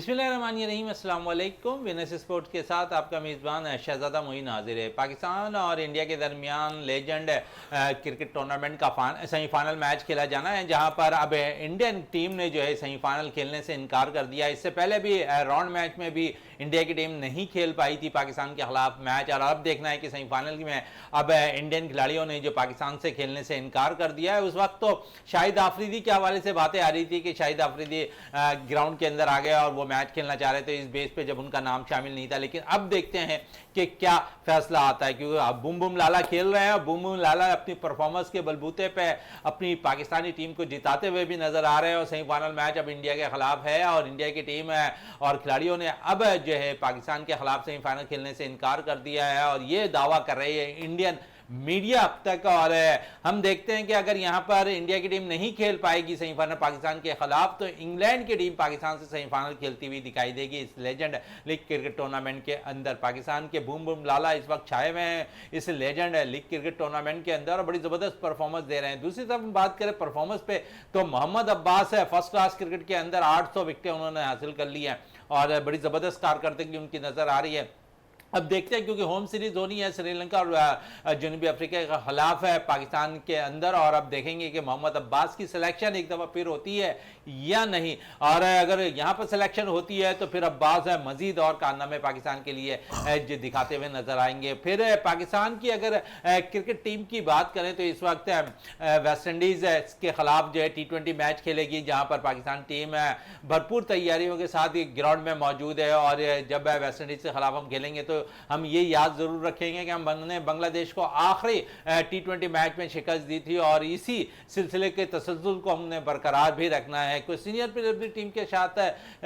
बिस्मिल्लाहिर्रहमानिर्रहीम, अस्सलाम वालेकुम। विनस स्पोर्ट्स के साथ आपका मेज़बान शहजादा मोइन हाजिर है। पाकिस्तान और इंडिया के दरमियान लेजेंड क्रिकेट टूर्नामेंट का सेमीफाइनल मैच खेला जाना है, जहां पर अब इंडियन टीम ने जो है सेमीफाइनल खेलने से इनकार कर दिया। इससे पहले भी राउंड मैच में भी इंडिया की टीम नहीं खेल पाई थी पाकिस्तान के खिलाफ मैच, और अब देखना है कि सेमीफाइनल में अब इंडियन खिलाड़ियों ने जो पाकिस्तान से खेलने से इनकार कर दिया है। उस वक्त तो शाहिद आफरीदी के हवाले से बातें आ रही थी कि शाहिद आफरीदी ग्राउंड के अंदर आ गया और वो मैच खेलना चाह रहे थे इस बेस पे, जब उनका नाम शामिल नहीं था। लेकिन अब देखते हैं कि क्या फैसला आता है, क्योंकि अब बुम बुम लाला खेल रहे हैं और बुम बुम लाला अपनी परफॉर्मेंस के बलबूते पे अपनी पाकिस्तानी टीम को जिताते हुए भी नजर आ रहे हैं। और सेमीफाइनल मैच अब इंडिया के खिलाफ है और इंडिया की टीम है और खिलाड़ियों ने अब जो है पाकिस्तान के खिलाफ सेमीफाइनल खेलने से इनकार कर दिया है और ये दावा कर रही है इंडियन मीडिया अब तक। और हम देखते हैं कि अगर यहां पर इंडिया की टीम नहीं खेल पाएगी सेमीफाइनल पाकिस्तान के खिलाफ, तो इंग्लैंड की टीम पाकिस्तान से सेमीफाइनल खेलती हुई दिखाई देगी इस लेजेंड लीग क्रिकेट टूर्नामेंट के अंदर। पाकिस्तान के बूम बूम लाला इस वक्त छाए हुए हैं इस लेजेंड लीग क्रिकेट टूर्नामेंट के अंदर और बड़ी जबरदस्त परफॉर्मेंस दे रहे हैं। दूसरी तरफ हम बात करें परफॉर्मेंस पे, तो मोहम्मद अब्बास है फर्स्ट क्लास क्रिकेट के अंदर 800 विकेटें उन्होंने हासिल कर ली हैं और बड़ी जबरदस्त कारकर्दगी उनकी नजर आ रही है। अब देखते हैं, क्योंकि होम सीरीज होनी है श्रीलंका और जनूबी अफ्रीका के खिलाफ है पाकिस्तान के अंदर, और अब देखेंगे कि मोहम्मद अब्बास की सिलेक्शन एक दफ़ा फिर होती है या नहीं। और अगर यहाँ पर सिलेक्शन होती है तो फिर अब्बास मजीद और कारनामे पाकिस्तान के लिए दिखाते हुए नजर आएंगे। फिर पाकिस्तान की अगर क्रिकेट टीम की बात करें तो इस वक्त वेस्ट इंडीज़ के खिलाफ जो है T20 मैच खेलेगी, जहाँ पर पाकिस्तान टीम भरपूर तैयारियों के साथ ग्राउंड में मौजूद है। और जब वेस्ट इंडीज़ के खिलाफ हम खेलेंगे तो हम ये याद जरूर रखेंगे कि हमने बांग्लादेश को आखिरी T20 मैच में शिकस्त दी थी और इसी सिलसिले के तसल्सल को हमने बरकरार भी रखना है। कुछ सीनियर प्लेयर भी टीम के साथ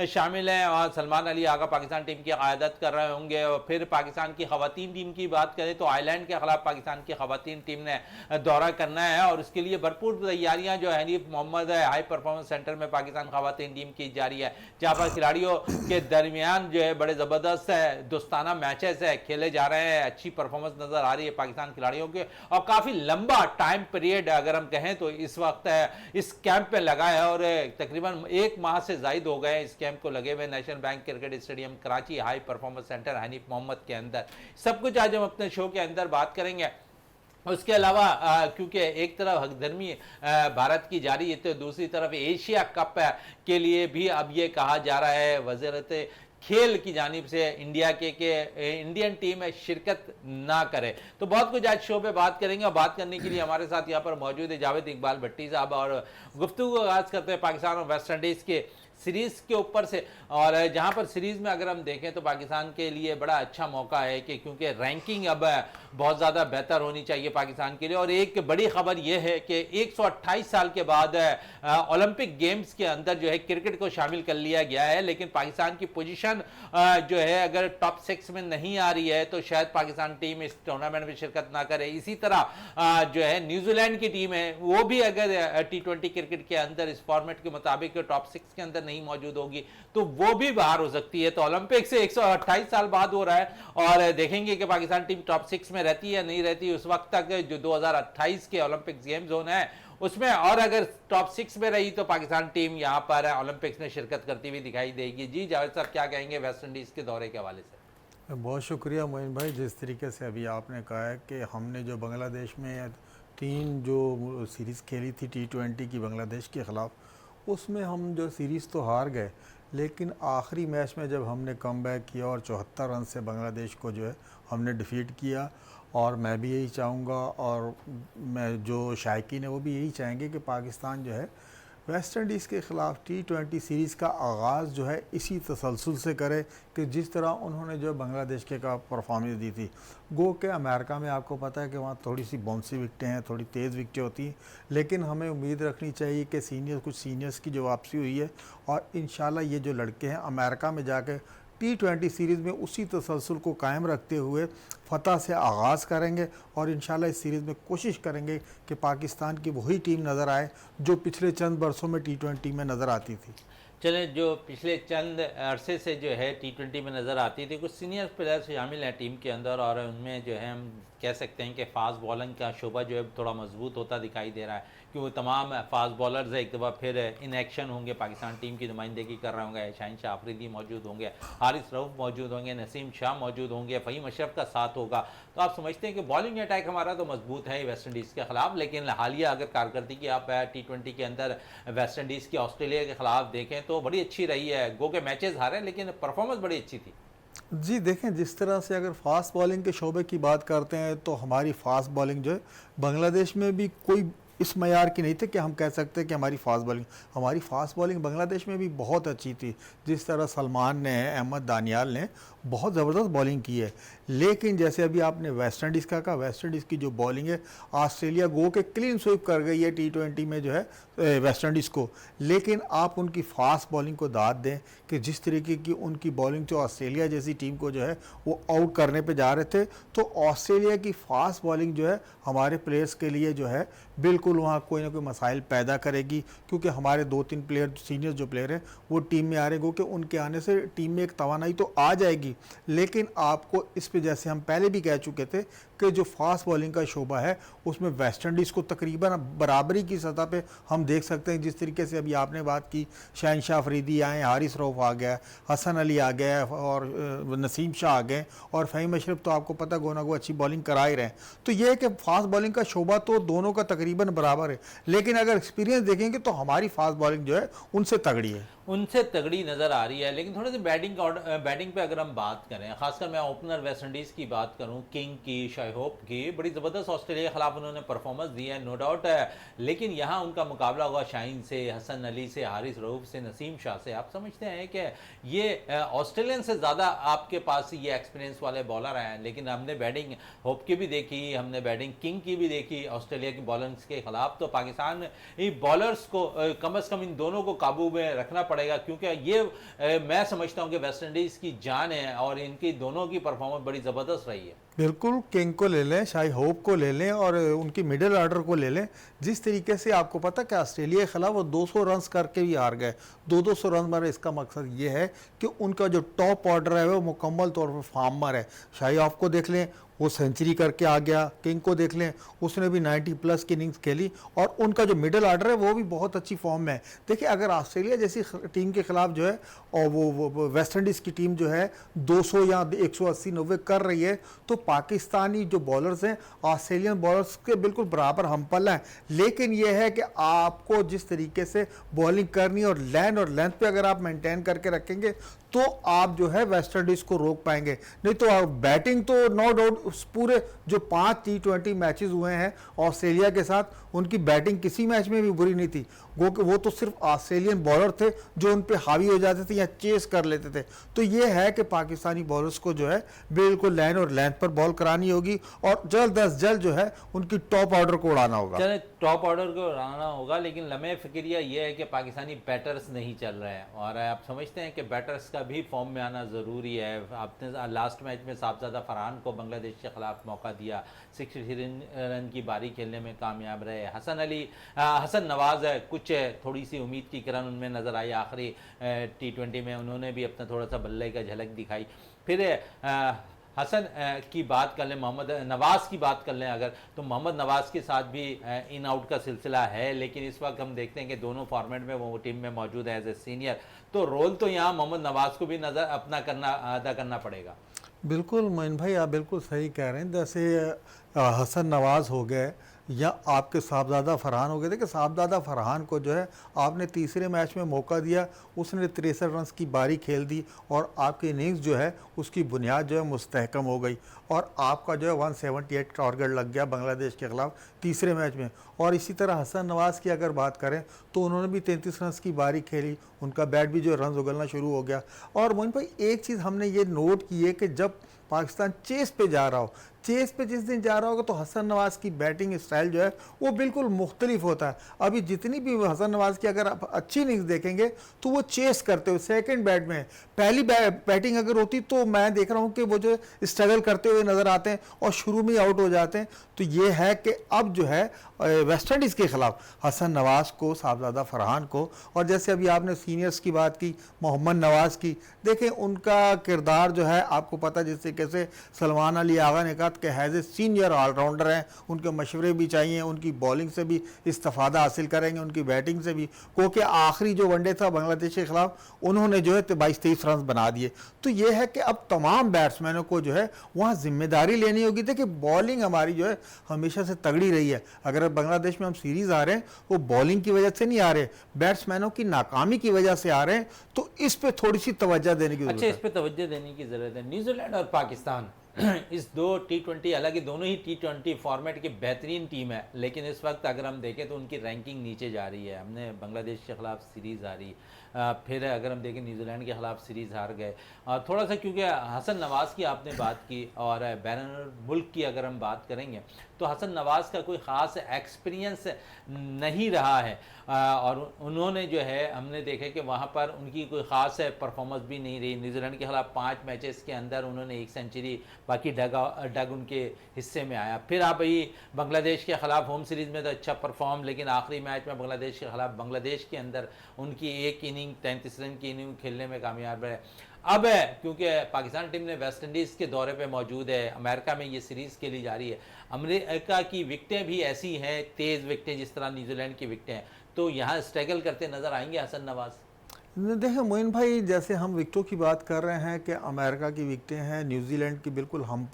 शामिल हैं और सलमान अली आगा पाकिस्तान टीम की क़यादत कर रहे होंगे। और फिर पाकिस्तान की ख़वातीन टीम की बात करें तो आयरलैंड के खिलाफ पाकिस्तान की ख़वातीन टीम ने दौरा करना है और उसके लिए भरपूर तैयारियां जो Hanif Mohammad high performance centre में पाकिस्तान ख़वातीन टीम की जारी है, जहाँ पर खिलाड़ियों के दरमियान जो है बड़े ज़बरदस्त दोस्ताना मैचेस खेले जा रहे हैं। अच्छी परफॉर्मेंस नजर आ रही है पाकिस्तान खिलाड़ियों के और काफी लंबा टाइम पीरियड अगर हम कहें तो इस वक्त इस कैंप पे लगा है और तकरीबन 1 माह से ज्यादा हो गए इस कैंप को लगे हुए National Bank Cricket Stadium Karachi high performance centre Hanif Mohammad के अंदर। सब कुछ आज हम अपने शो के अंदर बात करेंगे। उसके अलावा क्योंकि एक तरफ हकधर्मी भारत की जारी है तो दूसरी तरफ एशिया कप के लिए भी अब ये कहा जा रहा है वज़ीरत खेल की जानिब से इंडिया के इंडियन टीम में शिरकत ना करे। तो बहुत कुछ आज शो पे बात करेंगे और बात करने के लिए हमारे साथ यहाँ पर मौजूद है जावेद इकबाल भट्टी साहब और गुफ्तगू का आगाज़ करते हैं पाकिस्तान और वेस्ट इंडीज़ के सीरीज़ के ऊपर से। और जहां पर सीरीज़ में अगर हम देखें तो पाकिस्तान के लिए बड़ा अच्छा मौका है कि क्योंकि रैंकिंग अब बहुत ज़्यादा बेहतर होनी चाहिए पाकिस्तान के लिए। और एक बड़ी खबर यह है कि 128 साल के बाद ओलंपिक गेम्स के अंदर जो है क्रिकेट को शामिल कर लिया गया है, लेकिन पाकिस्तान की पोजीशन जो है अगर टॉप 6 में नहीं आ रही है तो शायद पाकिस्तान टीम इस टूर्नामेंट में शिरकत ना करे। इसी तरह जो है न्यूजीलैंड की टीम है वो भी अगर T20 क्रिकेट के अंदर इस फॉर्मेट के मुताबिक टॉप 6 के अंदर नहीं मौजूद होगी तो वो भी बाहर हो सकती है। तो ओलंपिक से 128 साल बाद हो रहा है और देखेंगे कि पाकिस्तान टीम टॉप 6 में रहती है या नहीं रहती उस वक्त तक जो 2028 के ओलंपिक गेम्स होना है उसमें। और अगर टॉप 6 में रही तो पाकिस्तान टीम यहां पर ओलंपिक्स में शिरकत करती हुई दिखाई देगी। जी जावेद साहब क्या कहेंगे वेस्ट इंडीज के दौरे के हवाले से? बहुत शुक्रिया मोइन भाई, जिस तरीके से अभी आपने कहा है कि हमने जो बांग्लादेश में 3 जो सीरीज़ खेली थी T20 की बांग्लादेश के ख़िलाफ़, उसमें हम जो सीरीज़ तो हार गए, लेकिन आखिरी मैच में जब हमने कम बैक किया और 74 रन से बांग्लादेश को जो है हमने डिफ़ीट किया। और मैं भी यही चाहूँगा और मैं जो शायकीन है वो भी यही चाहेंगे कि पाकिस्तान जो है वेस्ट इंडीज़ के ख़िलाफ़ T20 सीरीज़ का आगाज़ जो है इसी तसलसल से करे कि जिस तरह उन्होंने जो बांग्लादेश के का परफॉर्मेंस दी थी। गो के अमेरिका में आपको पता है कि वहाँ थोड़ी सी बाउंसी विकटें हैं, थोड़ी तेज़ विकटें होती हैं, लेकिन हमें उम्मीद रखनी चाहिए कि कुछ सीनियर्स की जो वापसी हुई है और इंशाल्लाह ये जो लड़के हैं अमेरिका में जाकर T20 सीरीज़ में उसी तसलसल को कायम रखते हुए फ़तह से आगाज़ करेंगे और इंशाल्लाह इस सीरीज़ में कोशिश करेंगे कि पाकिस्तान की वही टीम नज़र आए जो पिछले चंद बरसों में T20 में नज़र आती थी। चले जो पिछले चंद अरसे से जो है T20 में नज़र आती थी, कुछ सीनियर प्लेयर्स शामिल हैं टीम के अंदर और उनमें जो है हम कह सकते हैं कि फास्ट बॉलिंग का शोबा जो है थोड़ा मजबूत होता दिखाई दे रहा है। कि वो तमाम फास्ट बॉलर्स एक दफ़ा फिर इन एक्शन होंगे, पाकिस्तान टीम की नुमाइंदगी कर रहे होंगे। शाहीन शाह अफरीदी मौजूद होंगे, हारिस रऊफ मौजूद होंगे, नसीम शाह मौजूद होंगे, फ़हीम अशरफ का साथ होगा। तो आप समझते हैं कि बॉलिंग अटैक हमारा तो मजबूत है वेस्ट इंडीज़ के खिलाफ, लेकिन हालिया अगर कारकर्दगी आप T20 के अंदर वेस्ट इंडीज़ की ऑस्ट्रेलिया के खिलाफ देखें तो बड़ी अच्छी रही है। गो के मैचेस हारे लेकिन परफॉर्मेंस बड़ी अच्छी थी। जी देखें, जिस तरह से अगर फास्ट बॉलिंग के शोबे की बात करते हैं तो हमारी फास्ट बॉलिंग जो है बांग्लादेश में भी कोई इस मयार की नहीं थी कि हम कह सकते हैं कि हमारी फास्ट बॉलिंग बांग्लादेश में भी बहुत अच्छी थी। जिस तरह सलमान ने, अहमद दानियाल ने बहुत ज़बरदस्त बॉलिंग की है। लेकिन जैसे अभी आपने वेस्ट इंडीज़ का कहा, वेस्ट इंडीज़ की जो बॉलिंग है, ऑस्ट्रेलिया गो के क्लीन स्वीप कर गई है T20 में जो है वेस्ट इंडीज़ को। लेकिन आप उनकी फास्ट बॉलिंग को दाद दें कि जिस तरीके की उनकी बॉलिंग जो ऑस्ट्रेलिया जैसी टीम को जो है वो आउट करने पे जा रहे थे, तो ऑस्ट्रेलिया की फास्ट बॉलिंग जो है हमारे प्लेयर्स के लिए जो है बिल्कुल वहाँ कोई ना कोई मसाइल पैदा करेगी, क्योंकि हमारे 2-3 प्लेयर सीनियर जो प्लेयर हैं वो टीम में आ रहे हैं, क्योंकि उनके आने से टीम में एक तवानाई तो आ जाएगी। लेकिन आपको इस पे, जैसे हम पहले भी कह चुके थे कि जो फास्ट बॉलिंग का शोबा है उसमें वेस्ट इंडीज़ को तकरीबन बराबरी की सतह पे हम देख सकते हैं। जिस तरीके से अभी आपने बात की, शाहीन शाह अफरीदी आए, हारिस रऊफ आ गया, हसन अली आ गया और नसीम शाह आ गए, और फ़हीम अशरफ तो आपको पता गोना गो अच्छी बॉलिंग करा ही रहे हैं। तो ये है कि फास्ट बॉलिंग का शोबा तो दोनों का तकरीबन बराबर है, लेकिन अगर एक्सपीरियंस देखेंगे तो हमारी फास्ट बॉलिंग जो है उनसे तगड़ी है, उनसे तगड़ी नज़र आ रही है। लेकिन थोड़े से बैटिंग पे अगर हम बात करें, खासकर मैं ओपनर वेस्ट इंडीज़ की बात करूं, किंग की, शाई होप की, बड़ी ज़बरदस्त ऑस्ट्रेलिया के खिलाफ उन्होंने परफॉर्मेंस दी है, नो डाउट है। लेकिन यहाँ उनका मुकाबला होगा शाहीन से, हसन अली से, हारिस रऊफ से, नसीम शाह से। आप समझते हैं कि ये ऑस्ट्रेलियन से ज़्यादा आपके पास ये एक्सपीरियंस वाले बॉलर हैं। लेकिन हमने बैटिंग होप की भी देखी, हमने बैटिंग किंग की भी देखी ऑस्ट्रेलिया की बॉलर्स के खिलाफ। तो पाकिस्तान बॉलर्स को कम अज़ कम इन दोनों को काबू में रखना पड़ेगा, क्योंकि ये मैं समझता हूं कि वेस्ट इंडीज़ की जान है और इनकी दोनों की परफॉर्मेंस बड़ी ज़बरदस्त रही है। बिल्कुल किंग को ले लें, शाई होप को ले लें और उनकी मिडिल ऑर्डर को ले लें। जिस तरीके से आपको पता कि ऑस्ट्रेलिया के खिलाफ वो 200 रन करके भी हार गए, 200 रन मारे। इसका मकसद ये है कि उनका जो टॉप ऑर्डर है वो मुकम्मल तौर पर फार्मर है। शाई होप को देख लें, वो सेंचुरी करके आ गया। किंग को देख लें, उसने भी 90 प्लस की इनिंग्स खेली, और उनका जो मिडिल ऑर्डर है वो भी बहुत अच्छी फॉर्म में है। देखिए, अगर ऑस्ट्रेलिया जैसी टीम के खिलाफ जो है और वो वेस्ट इंडीज़ की टीम जो है 200 या 180-90 कर रही है, तो पाकिस्तानी जो बॉलर्स हैं ऑस्ट्रेलियन बॉलर्स के बिल्कुल बराबर हमपल हैं। लेकिन यह है कि आपको जिस तरीके से बॉलिंग करनी और लेंथ पे अगर आप मेंटेन करके रखेंगे तो आप जो है वेस्ट इंडीज़ को रोक पाएंगे। नहीं तो आप बैटिंग तो नो डाउट पूरे जो 5 T20 मैचेस हुए हैं ऑस्ट्रेलिया के साथ, उनकी बैटिंग किसी मैच में भी बुरी नहीं थी। वो तो सिर्फ ऑस्ट्रेलियन बॉलर थे जो उन पे हावी हो जाते थे या चेस कर लेते थे। तो ये है कि पाकिस्तानी बॉलर्स को जो है बिल्कुल लाइन और लेंथ पर बॉल करानी होगी, और जल्द अज जल्द जो है उनकी टॉप ऑर्डर को उड़ाना होगा। चले टॉप ऑर्डर को उड़ाना होगा, लेकिन लम्हे फिक्रिया ये है कि पाकिस्तानी बैटर्स नहीं चल रहे हैं, और आप समझते हैं कि बैटर्स का भी फॉर्म में आना ज़रूरी है। आपने लास्ट मैच में साहबजादा फरहान को बांग्लादेश के खिलाफ मौका दिया, 63 रन की बारी खेलने में कामयाब रहे। हसन नवाज कुछ थोड़ी सी उम्मीद की किरण उनमें नज़र आई आखिरी T20 में, उन्होंने भी अपना थोड़ा सा बल्ले का झलक दिखाई। फिर हसन की बात कर लें, मोहम्मद नवाज़ की बात कर लें अगर, तो मोहम्मद नवाज़ के साथ भी इन आउट का सिलसिला है। लेकिन इस वक्त हम देखते हैं कि दोनों फॉर्मेट में वो टीम में मौजूद है एज ए सीनियर, तो रोल तो यहाँ मोहम्मद नवाज़ को भी नज़र अपना अदा करना पड़ेगा। बिल्कुल मोइन भाई, आप बिल्कुल सही कह रहे हैं। जैसे हसन नवाज़ हो गए या आपके साहबजादा फरहान हो गए थे कि साहबजादा फरहान को जो है आपने तीसरे मैच में मौका दिया, उसने 63 रन की बारी खेल दी, और आपकी इनिंग्स जो है उसकी बुनियाद जो है मुस्तहकम हो गई, और आपका जो है 178 टारगेट लग गया बांग्लादेश के खिलाफ तीसरे मैच में। और इसी तरह हसन नवाज़ की अगर बात करें तो उन्होंने भी 33 रन की बारी खेली, उनका बैट भी जो रन उगलना शुरू हो गया। और मोइन भाई, एक चीज़ हमने ये नोट की है कि जब पाकिस्तान चेस पे जा रहा हो, चेस पे जिस दिन जा रहा होगा तो हसन नवाज़ की बैटिंग स्टाइल जो है वो बिल्कुल मुख्तलिफ होता है। अभी जितनी भी हसन नवाज़ की अगर आप अच्छी इनिंग्स देखेंगे तो वो चेस करते हुए सेकंड बैट में, पहली बैटिंग अगर होती तो मैं देख रहा हूँ कि वो जो स्ट्रगल करते हुए नज़र आते हैं और शुरू में ही आउट हो जाते हैं। तो ये है कि अब जो है वेस्ट इंडीज़ के खिलाफ हसन नवाज़ को, साहबजादा फरहान को, और जैसे अभी आपने सीनियर्स की बात की मोहम्मद नवाज़ की, देखें उनका किरदार जो है आपको पता, जैसे तरीके से सलमान अली आगा ने कहा कि हैज़ ए सीनियर ऑलराउंडर हैं, उनके मशवरे भी चाहिए, उनकी बॉलिंग से भी इस्तेफादा हासिल करेंगे, उनकी बैटिंग से भी, क्योंकि आखिरी जो वनडे था बांग्लादेश के खिलाफ उन्होंने जो है 22-23 रन बना दिए। तो ये है कि अब तमाम बैट्समैनों को जो है वहाँ जिम्मेदारी लेनी होगी। देखिए बॉलिंग हमारी जो है हमेशा से तगड़ी रही है। अगर बांग्लादेश में हम सीरीज़ आ रहे हैं वो बॉलिंग की वजह से नहीं आ रहे, बैट्समैनों की नाकामी की वजह से आ रहे हैं, तो इस पे थोड़ी सी तवज्जो देने की जरूरत अच्छा, इस पे तवज्जो देने की ज़रूरत है। न्यूजीलैंड और पाकिस्तान इस दो T20, हालांकि दोनों ही T20 फॉर्मेट की बेहतरीन टीम है, लेकिन इस वक्त अगर हम देखें तो उनकी रैंकिंग नीचे जा रही है। हमने बांग्लादेश के ख़िलाफ़ सीरीज़ हारी, फिर अगर हम देखें न्यूजीलैंड के ख़िलाफ़ सीरीज़ हार गए। थोड़ा सा क्योंकि हसन नवाज़ की आपने बात की और बैरन मुल्क की अगर हम बात करेंगे तो हसन नवाज़ का कोई ख़ास एक्सपीरियंस नहीं रहा है, और उन्होंने जो है हमने देखा कि वहाँ पर उनकी कोई ख़ास परफॉर्मेंस भी नहीं रही। न्यूजीलैंड के खिलाफ 5 मैचेस के अंदर उन्होंने 1 सेंचुरी, बाकी डग उनके हिस्से में आया। फिर आप भाई बांग्लादेश के खिलाफ होम सीरीज़ में तो अच्छा परफॉर्म, लेकिन आखिरी मैच में बांग्लादेश के खिलाफ बांग्लादेश के अंदर उनकी एक इनिंग 33 रन की इनिंग खेलने में कामयाब रहे। अब है क्योंकि पाकिस्तान टीम ने वेस्ट इंडीज़ के दौरे पे मौजूद है, अमेरिका में ये सीरीज़ खेली जा रही है। अमेरिका की विकटें भी ऐसी हैं, तेज़ विकटें जिस तरह न्यूजीलैंड की विकटें हैं, तो यहाँ स्ट्रगल करते नज़र आएंगे हसन नवाज़। देखें मोइन भाई, जैसे हम विकटों की बात कर रहे हैं कि अमेरिका की विकटें हैं, न्यूजीलैंड की बिल्कुल हम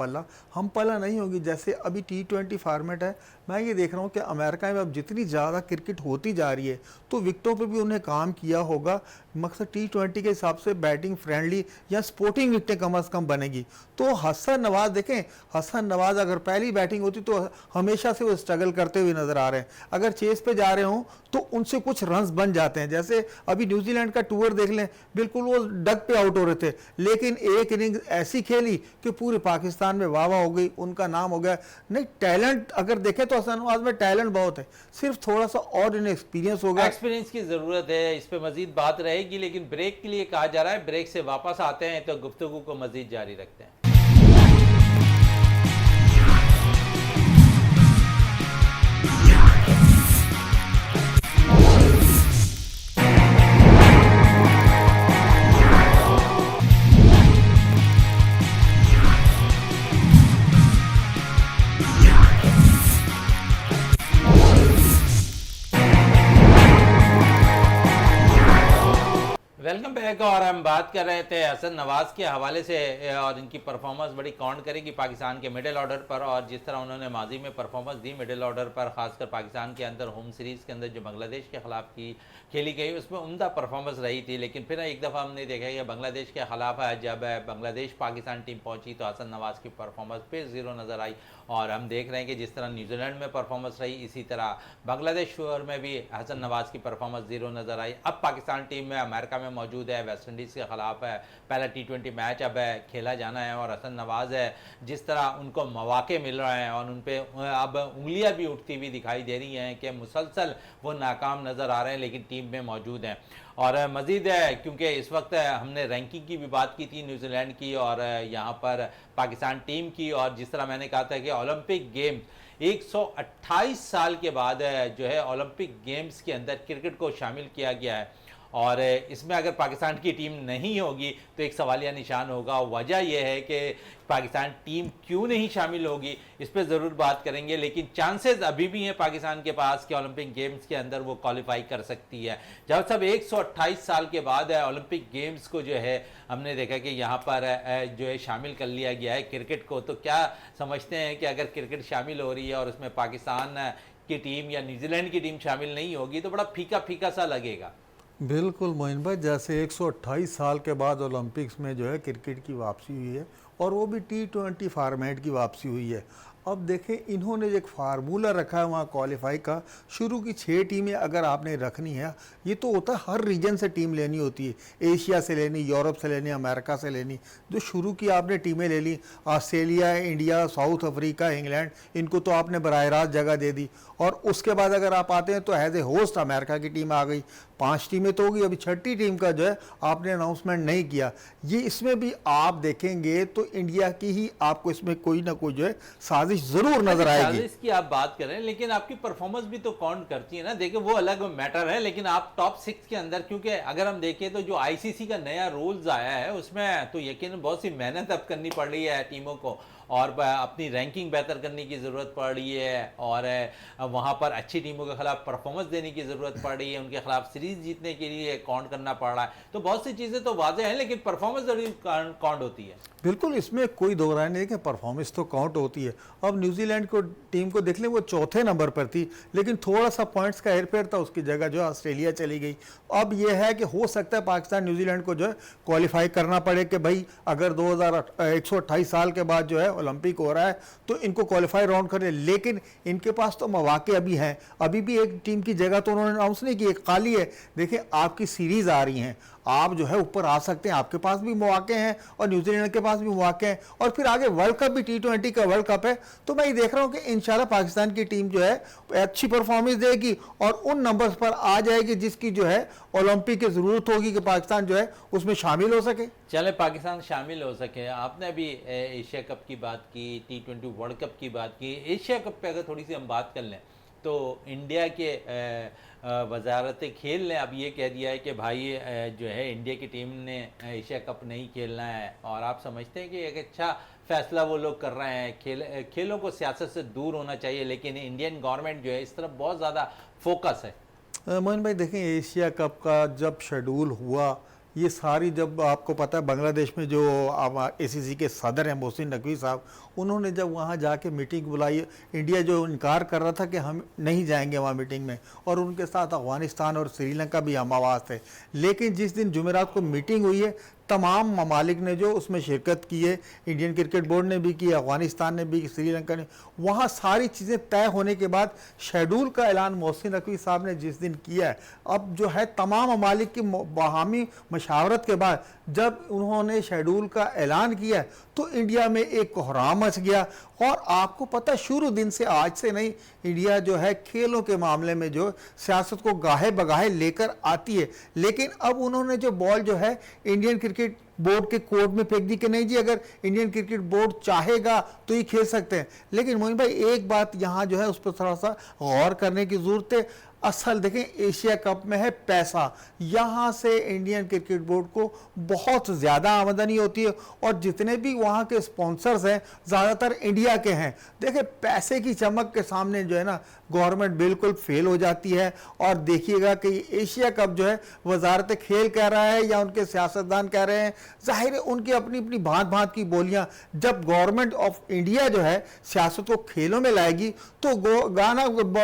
पल्ला नहीं होगी। जैसे अभी T20 फॉर्मेट है, मैं ये देख रहा हूँ कि अमेरिका में अब जितनी ज़्यादा क्रिकेट होती जा रही है तो विकटों पे भी उन्हें काम किया होगा। मकसद T20 के हिसाब से बैटिंग फ्रेंडली या स्पोर्टिंग विकटें कम अज़ कम बनेगी। तो हसन नवाज़ देखें, हसन नवाज़ अगर पहली बैटिंग होती तो हमेशा से वो स्ट्रगल करते हुए नज़र आ रहे हैं। अगर चेस पे जा रहे हों तो उनसे कुछ रन्स बन जाते हैं। जैसे अभी न्यूजीलैंड का टूर देख लें, बिल्कुल वो डग पे आउट हो रहे थे, लेकिन एक इनिंग ऐसी खेली कि पूरे पाकिस्तान में वाह वाह हो गई, उनका नाम हो गया। नहीं, टैलेंट अगर देखें तो हसन नवाज में टैलेंट बहुत है, सिर्फ थोड़ा सा और इन्हें एक्सपीरियंस होगा। एक्सपीरियंस की ज़रूरत है, इस पर मजीद बात रहेगी, लेकिन ब्रेक के लिए कहा जा रहा है। ब्रेक से वापस आते हैं तो गुफ्तगू को मजीद जारी रखते हैं। Welcome back. और हम बात कर रहे थे हसन नवाज़ के हवाले से, और इनकी परफॉर्मेंस बड़ी काउंट करेगी पाकिस्तान के मिडिल ऑर्डर पर, और जिस तरह उन्होंने माजी में परफॉर्मेंस दी मिडिल ऑर्डर पर, खासकर पाकिस्तान के अंदर होम सीरीज़ के अंदर जो बांग्लादेश के खिलाफ की खेली गई उसमें उम्दा परफॉर्मेंस रही थी। लेकिन फिर एक दफ़ा हमने देखा कि बांग्लादेश के खिलाफ जब बांग्लादेश पाकिस्तान टीम पहुँची तो हसन नवाज़ की परफॉर्मेंस फिर ज़ीरो नज़र आई। और हम देख रहे हैं कि जिस तरह न्यूजीलैंड में परफॉर्मेंस रही, इसी तरह बांग्लादेश में भी हसन नवाज़ की परफॉर्मेंस ज़ीरो नज़र आई। अब पाकिस्तान टीम में अमेरिका में मौजूद है, वेस्ट इंडीज़ के खिलाफ है, पहला T20 मैच अब है खेला जाना है, और हसन नवाज़ है जिस तरह उनको मौके मिल रहे हैं और उन पर अब उंगलियां भी उठती हुई दिखाई दे रही हैं कि मुसलसल वो नाकाम नज़र आ रहे हैं लेकिन टीम में मौजूद हैं। और मज़ीद है क्योंकि इस वक्त हमने रैंकिंग की भी बात की थी न्यूजीलैंड की और यहाँ पर पाकिस्तान टीम की, और जिस तरह मैंने कहा था कि ओलंपिक गेम्स 128 साल के बाद जो है ओलंपिक गेम्स के अंदर क्रिकेट को शामिल किया गया है, और इसमें अगर पाकिस्तान की टीम नहीं होगी तो एक सवालिया निशान होगा। वजह यह है कि पाकिस्तान टीम क्यों नहीं शामिल होगी, इस पर ज़रूर बात करेंगे, लेकिन चांसेस अभी भी हैं पाकिस्तान के पास कि ओलंपिक गेम्स के अंदर वो क्वालिफाई कर सकती है। जब सब 128 साल के बाद ओलंपिक गेम्स को जो है हमने देखा कि यहाँ पर जो है शामिल कर लिया गया है क्रिकेट को, तो क्या समझते हैं कि अगर क्रिकेट शामिल हो रही है और उसमें पाकिस्तान की टीम या न्यूजीलैंड की टीम शामिल नहीं होगी तो बड़ा फीका फीका सा लगेगा। बिल्कुल मोइन भाई, जैसे 128 साल के बाद ओलंपिक्स में जो है क्रिकेट की वापसी हुई है और वो भी T20 फॉर्मेट की वापसी हुई है। अब देखें, इन्होंने एक फार्मूला रखा है वहाँ क्वालिफाई का, शुरू की 6 टीमें अगर आपने रखनी है, ये तो होता है हर रीजन से टीम लेनी होती है, एशिया से लेनी, यूरोप से लेनी, अमेरिका से लेनी। जो शुरू की आपने टीमें ले ली, Australia, India, South Africa, England, इनको तो आपने बराह रास्त जगह दे दी। और उसके बाद अगर आप आते हैं तो एज ए होस्ट अमेरिका की टीम आ गई, 5 टीमें तो होगी। अभी 6ठी टीम का जो है आपने अनाउंसमेंट नहीं किया। ये इसमें भी आप देखेंगे तो इंडिया की ही आपको इसमें कोई ना कोई जो है साजिश साजिश ज़रूर नज़र आएगी। साजिश की आप बात कर रहे हैं, लेकिन आपकी परफॉर्मेंस भी तो काउंट करती है ना। देखिए वो अलग मैटर है, लेकिन आप टॉप 6 के अंदर, क्योंकि अगर हम देखें तो जो आईसीसी का नया रूल्स आया है उसमें तो यकीनन बहुत सी मेहनत अब करनी पड़ रही है टीमों को, और अपनी रैंकिंग बेहतर करने की ज़रूरत पड़ रही है, और वहाँ पर अच्छी टीमों के खिलाफ परफॉर्मेंस देने की ज़रूरत पड़ रही है, उनके खिलाफ सीरीज़ जीतने के लिए काउंट करना पड़ रहा है। तो बहुत सी चीज़ें तो वाज़ेह हैं, लेकिन परफॉर्मेंस ज़रूर काउंट होती है। बिल्कुल, इसमें कोई दो राय नहीं है कि परफॉर्मेंस तो काउंट होती है। अब न्यूजीलैंड को टीम को देख लें, वो चौथे नंबर पर थी, लेकिन थोड़ा सा पॉइंट्स का हेरफेर था, उसकी जगह जो है ऑस्ट्रेलिया चली गई। अब यह है कि हो सकता है पाकिस्तान न्यूजीलैंड को जो है क्वालिफाई करना पड़े कि भाई अगर 128 साल के बाद जो है ओलंपिक हो रहा है तो इनको क्वालिफाई राउंड करें, लेकिन इनके पास तो मौके अभी हैं। अभी भी एक टीम की जगह तो उन्होंने अनाउंस नहीं की, एक खाली है। देखिए आपकी सीरीज आ रही हैं, आप जो है ऊपर आ सकते हैं, आपके पास भी मौके हैं और न्यूजीलैंड के पास भी मौके हैं, और फिर आगे वर्ल्ड कप भी T20 का वर्ल्ड कप है। तो मैं ये देख रहा हूँ कि इंशाल्लाह पाकिस्तान की टीम जो है अच्छी परफॉर्मेंस देगी और उन नंबर्स पर आ जाएगी जिसकी जो है ओलंपिक की ज़रूरत होगी कि पाकिस्तान जो है उसमें शामिल हो सके। चले पाकिस्तान शामिल हो सके। आपने अभी एशिया कप की बात की, T20 वर्ल्ड कप की बात की। एशिया कप पे अगर थोड़ी सी हम बात कर लें तो इंडिया के वजारत खेल ने अब ये कह दिया है कि भाई जो है इंडिया की टीम ने एशिया कप नहीं खेलना है, और आप समझते हैं कि एक अच्छा फैसला वो लोग कर रहे हैं। खेलों को सियासत से दूर होना चाहिए, लेकिन इंडियन गवर्नमेंट जो है इस तरफ बहुत ज़्यादा फोकस है। मोहन भाई देखें, एशिया कप का जब शेड्यूल हुआ, ये सारी, जब आपको पता है बांग्लादेश में जो ACC के सदर हैं मोहसिन नकवी साहब, उन्होंने जब वहाँ जाके मीटिंग बुलाई, इंडिया जो इनकार कर रहा था कि हम नहीं जाएंगे वहाँ मीटिंग में, और उनके साथ अफगानिस्तान और श्रीलंका भी हम आवाज़ थे। लेकिन जिस दिन जुमेरात को मीटिंग हुई है, तमाम ममालिक ने जो उसमें शिरकत की है, इंडियन क्रिकेट बोर्ड ने भी की, अफगानिस्तान ने भी, श्रीलंका ने, वहाँ सारी चीज़ें तय होने के बाद शेड्यूल का ऐलान मोहसिन नकवी साहब ने जिस दिन किया है, अब जो है तमाम ममालिक की बाहमी मशावरत के बाद जब उन्होंने शेड्यूल का ऐलान किया तो इंडिया में एक कोहराम मच गया। और आपको पता, शुरू दिन से, आज से नहीं, इंडिया जो है खेलों के मामले में जो सियासत को गाहे बगाहे लेकर आती है। लेकिन अब उन्होंने जो बॉल जो है इंडियन क्रिकेट बोर्ड के कोर्ट में फेंक दी कि नहीं जी, अगर इंडियन क्रिकेट बोर्ड चाहेगा तो ये खेल सकते हैं। लेकिन मोइन भाई एक बात यहाँ जो है उस पर थोड़ा सा गौर करने की जरूरत है। असल देखें, एशिया कप में है पैसा, यहाँ से इंडियन क्रिकेट बोर्ड को बहुत ज़्यादा आमदनी होती है, और जितने भी वहाँ के स्पॉन्सर्स हैं ज़्यादातर इंडिया के हैं। देखिए पैसे की चमक के सामने जो है ना गवर्नमेंट बिल्कुल फेल हो जाती है। और देखिएगा कि एशिया कप जो है वजारत खेल कह रहा है या उनके सियासतदान कह रहे हैं, जाहिर है उनकी अपनी अपनी भांत भांत की बोलियाँ। जब गवर्नमेंट ऑफ इंडिया जो है सियासत को खेलों में लाएगी तो गाना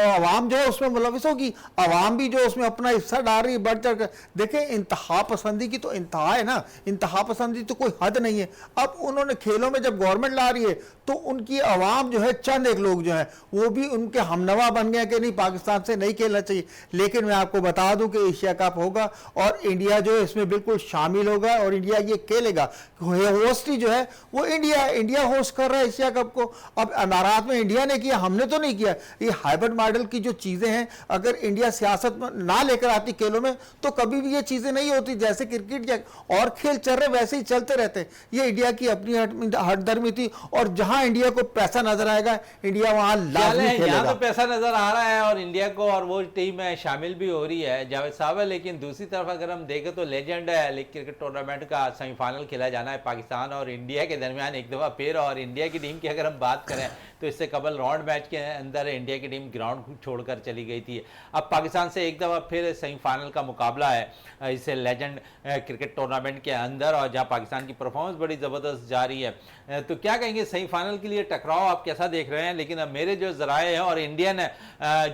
आवाम जो है उसमें मुलविस होगी, आवाम भी जो उसमें अपना हिस्सा डाल रही है बढ़ चढ़ कर। देखें इंतहा पसंदी की तो इंतहा है ना, इंतहा पसंदी तो कोई हद नहीं है। अब उन्होंने खेलों में जब गवर्नमेंट ला रही है तो उनकी आवाम जो है, चंद एक लोग जो है वो भी उनके हमनवा बन गया कि नहीं पाकिस्तान से नहीं खेलना चाहिए। लेकिन मैं आपको बता दूं कि एशिया कप होगा और इंडिया जो है इसमें बिल्कुल शामिल होगा और इंडिया ये खेलेगा। होस्ट जो है वो इंडिया होस्ट कर रहा है एशिया कप को। अब इमारात में इंडिया ने किया, हमने तो नहीं किया। ये हाइब्रिड मॉडल की जो चीजें हैं, अगर इंडिया सियासत में ना लेकर आती खेलों में तो कभी भी ये चीजें नहीं होती। जैसे क्रिकेट या और खेल चल रहे वैसे ही चलते रहते। ये इंडिया की अपनी हटदर्मी थी, और जहां इंडिया को पैसा नजर आएगा इंडिया वहां लाजमी खेलेगा। यहाँ तो पैसा नजर आ रहा है और इंडिया को, और वो टीम है शामिल भी हो रही है जावेद साहब। लेकिन दूसरी तरफ अगर हम देखें तो लेजेंड है लीग क्रिकेट टूर्नामेंट का सेमीफाइनल खेला जाना है पाकिस्तान और इंडिया के दरमियान एक दफ़ा फिर। और इंडिया की टीम की अगर हम बात करें तो इससे कबल राउंड मैच के अंदर इंडिया की टीम ग्राउंड छोड़कर चली गई थी। अब पाकिस्तान से एक दफ़ा फिर सेमीफाइनल का मुकाबला है इस लेजेंड क्रिकेट टूर्नामेंट के अंदर, और जहां पाकिस्तान की परफॉर्मेंस बड़ी ज़बरदस्त जारी है। तो क्या कहेंगे सेमीफाइनल के लिए टकराव आप कैसा देख रहे हैं? लेकिन अब मेरे जो ज़राए हैं और इंडियन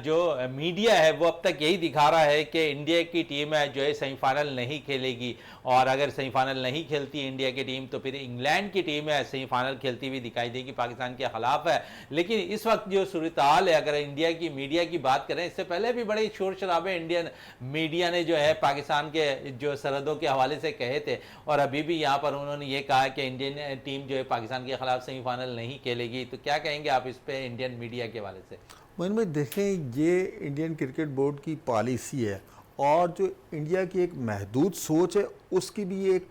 जो मीडिया है वो अब तक यही दिखा रहा है कि इंडिया की टीम है जो है सेमीफाइनल नहीं खेलेगी, और अगर सेमीफाइनल नहीं खेलती इंडिया की टीम तो फिर इंग्लैंड की टीम है सेमीफाइनल खेलती हुई दिखाई देगी, पाकिस्तान के खिलाफ है। लेकिन इस वक्त जो सूरत हाल है, अगर इंडिया की मीडिया की बात करें, इससे पहले भी बड़े शोर शराबे इंडियन मीडिया ने जो है पाकिस्तान के जो सरहदों के हवाले से कहे थे, और अभी भी यहाँ पर उन्होंने ये कहा कि इंडियन टीम जो है पाकिस्तान के खिलाफ सेमीफाइनल नहीं खेलेगी। तो क्या कहेंगे आप इस पे इंडियन मीडिया के हवाले से? मोइन भाई देखें, ये इंडियन क्रिकेट बोर्ड की पॉलिसी है, और जो इंडिया की एक महदूद सोच है उसकी भी एक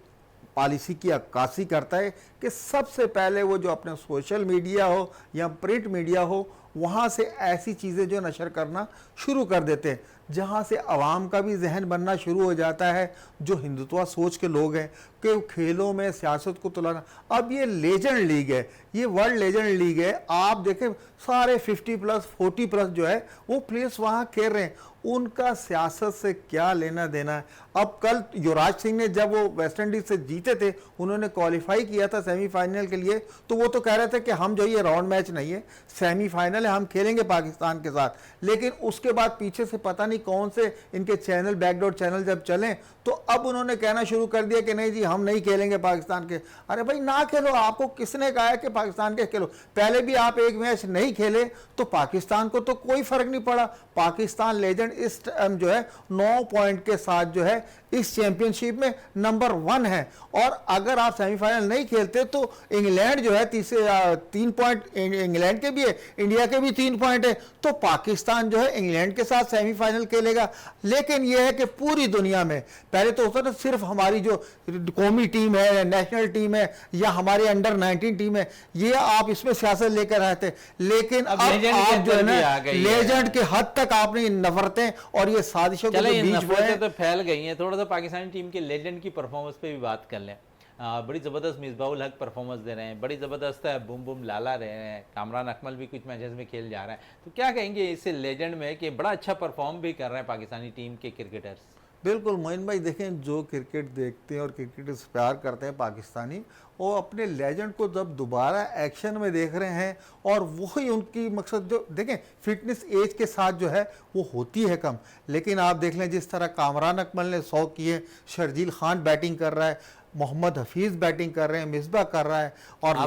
पॉलिसी की अक्कासी करता है कि सबसे पहले वो जो अपने सोशल मीडिया हो या प्रिंट मीडिया हो वहाँ से ऐसी चीज़ें जो नशर करना शुरू कर देते हैं जहाँ से आवाम का भी जहन बनना शुरू हो जाता है, जो हिंदुत्व सोच के लोग हैं कि खेलों में सियासत को तुलाना। अब ये लेजेंड लीग है, ये वर्ल्ड लेजेंड लीग है, आप देखें सारे 50+ 40+ जो है वो प्लेयर्स वहाँ खेल रहे हैं, उनका सियासत से क्या लेना देना है। अब कल युवराज सिंह ने जब वो वेस्ट इंडीज से जीते थे, उन्होंने क्वालिफाई किया था सेमीफाइनल के लिए, तो वो तो कह रहे थे कि हम जो ये राउंड मैच नहीं है, सेमीफाइनल है, हम खेलेंगे पाकिस्तान के साथ। लेकिन उसके बाद पीछे से पता नहीं कौन से इनके चैनल, बैकडोर चैनल जब चले, तो अब उन्होंने कहना शुरू कर दिया कि नहीं जी हम नहीं खेलेंगे पाकिस्तान के। अरे भाई ना खेलो, आपको किसने कहा है कि पाकिस्तान के खेलो? पहले भी आप एक मैच नहीं खेले तो पाकिस्तान को तो कोई फर्क नहीं पड़ा। पाकिस्तान लेजेंड इस टाइम जो है 9 पॉइंट के साथ जो है इस चैंपियनशिप में नंबर 1 है। और अगर आप सेमीफाइनल नहीं खेलते तो इंग्लैंड जो है 3 पॉइंट इंग्लैंड के भी है, इंडिया के भी 3 पॉइंट है, तो पाकिस्तान जो है इंग्लैंड के साथ सेमीफाइनल खेलेगा। लेकिन यह है कि पूरी दुनिया में पहले तो होता था सिर्फ हमारी जो कौमी टीम है, नेशनल टीम है या हमारी अंडर 19 टीम है, ये आप इसमें सियासत लेकर आए थे। लेकिन अब आप जो है ना लेजेंड के हद तक आपने नफरतें और ये साजिशों के बीच में तो फैल गई हैं। थोड़ा सा पाकिस्तानी टीम के लेजेंड की परफॉर्मेंस पे भी बात कर लें। बड़ी ज़बरदस्त मिसबाउल हक परफॉर्मेंस दे रहे हैं, बड़ी ज़बरदस्त बूम बूम लाला रहे हैं, कामरान अकमल भी कुछ मैचेस में खेल जा रहा है। तो क्या कहेंगे इस लेजेंड में कि बड़ा अच्छा परफॉर्म भी कर रहे हैं पाकिस्तानी टीम के क्रिकेटर्स? बिल्कुल मोइन भाई, देखें जो क्रिकेट देखते हैं और क्रिकेट से प्यार करते हैं पाकिस्तानी, वो अपने लेजेंड को जब दोबारा एक्शन में देख रहे हैं, और वही उनकी मकसद जो देखें फिटनेस एज के साथ जो है वो होती है कम। लेकिन आप देख लें जिस तरह कामरान अकमल ने 100 किए, शर्जील खान बैटिंग कर रहा है, मोहम्मद हफीज़ बैटिंग कर रहे हैं, मिसबा कर रहा है, और